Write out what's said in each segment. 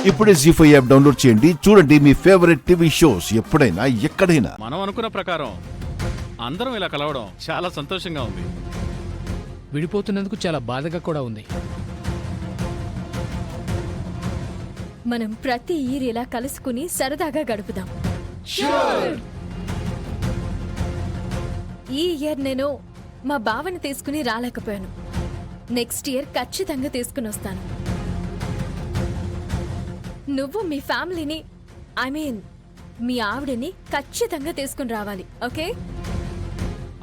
ఇప్పుడే జీ5 app download చేయండి. చూడండి మీ ఫేవరెట్ టీవీ షోస్ ఎప్పుడైనా ఎక్కడైనా. మనం అనుకున్న ప్రకారం అందరం ఇలా కలవడం చాలా సంతోషంగా ఉంది. విడిపోతున్నందుకు చాలా బాధగా కూడా ఉంది. మనం ప్రతి ఇయర్ ఇలా కలుసుకుని సరదాగా గడుపుదాం. ఈ ఇయర్ నేను మా బావని తీసుకుని రాలేకపోయాను. నెక్స్ట్ ఇయర్ ఖచ్చితంగా తీసుకుని వస్తాను. నువ్వు మీ ఫ్యామిలీని మీ ఆవిడని ఖచ్చితంగా తీసుకుని రావాలి. ఓకే?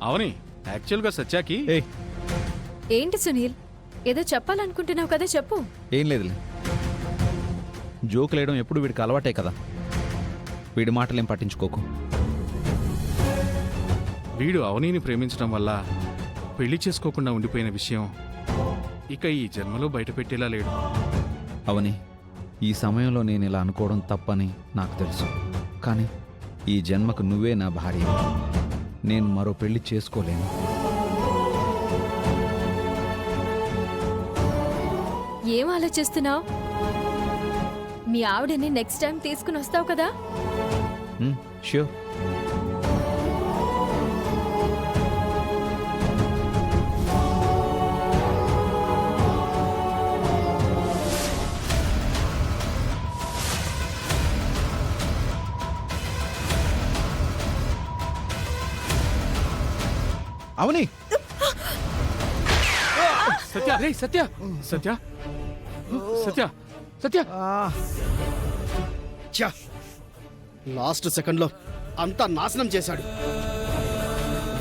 అవని, యాక్చువల్గా సత్యాకి ఏంటి సునీల్, ఏదో చెప్పాలనుకుంటున్నావు కదా, చెప్పు. ఏం లేదులే, జోకులేయడం ఎప్పుడు వీడికి అలవాటే కదా, వీడి మాటలేం పట్టించుకోకు. వీడు అవనిని ప్రేమించడం వల్ల పెళ్లి చేసుకోకుండా ఉండిపోయిన విషయం ఇక ఈ జన్మలో బయటపెట్టేలా లేడు. అవని, ఈ సమయంలో నేను ఇలా అనుకోవడం తప్పని నాకు తెలుసు. కానీ ఈ జన్మకు నువ్వే నా భార్య. నేను మరో పెళ్లి చేసుకోలేను. ఏం ఆలోచిస్తున్నావు? మీ ఆవిడని నెక్స్ట్ టైం తీసుకుని వస్తావు కదా? ష్యూర్. అవని, సత్య, సత్య సత్య, సత్య, సత్య, లాస్ట్ సెకండ్లో అంతా నాశనం చేశాడు.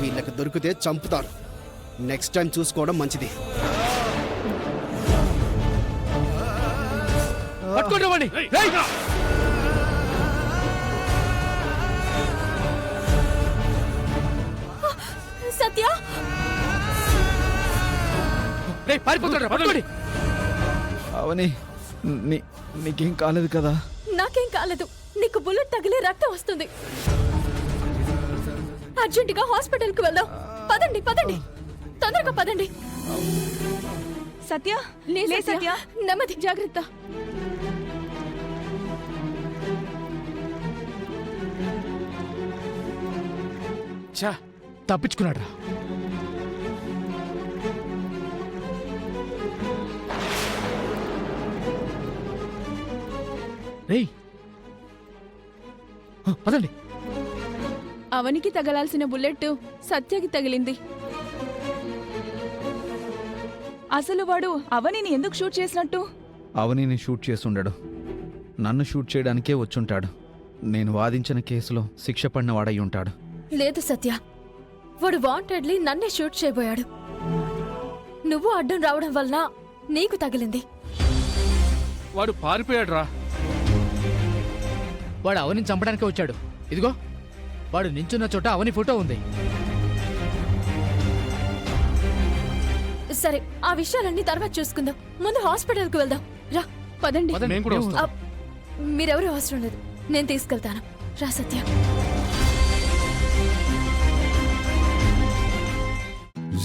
వీళ్ళకి దొరికితే చంపుతారు. నెక్స్ట్ టైం చూసుకోవడం మంచిది. పట్టుకోండి. సత్య, పారిపోతాడు. పట్టుకోండి. అవని, నీకేం కాలేదు కదా? నాకేం కాలేదు. నీకు బుల్లెట్ తగిలి రక్తం వస్తుంది. అర్జెంటుగా హాస్పిటల్ కు వెళ్దాం. పదండి పదండి, తొందరగా పదండి. సత్య, లే సత్య, నెమ్మది, జాగ్రత్త. ఛా, తప్పించుకున్నాడు రా. పదండి. అవనికి తగలాల్సిన బుల్లెట్ సత్యకి తగిలింది. అసలు వాడు అవనిని ఎందుకు షూట్ చేసినట్టు? అవనిని షూట్ చేసుండడు, నన్ను షూట్ చేయడానికే వచ్చుంటాడు. నేను వాదించిన కేసులో శిక్ష పడిన వాడై ఉంటాడు. లేదు సత్య, వాడు వాంటెడ్లీ నన్నే షూట్ చేయబోయాడు. నువ్వు అడ్డం రావడం వల్ల నీకు తగిలింది. వాడు పారిపోయాడు రా. వాడు అవనిని చంపడానికే వచ్చాడు. ఇదిగో, వాడు నించున్న చోట అవని ఫోటో ఉంది. సరే, ఆ విషయాలన్నీ తర్వాత చూసుకుందాం. ముందు హాస్పిటల్ కు వెళ్దాం. రా, పదండి. మేము కూడా వస్తాం. మీరెవరూ అవసరం లేదు, నేను తీసుకెళ్తాను. రా సత్య.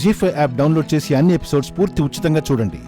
జీ5 యాప్ డౌన్లోడ్ చేసి అన్ని ఎపిసోడ్స్ పూర్తి ఉచితంగా చూడండి.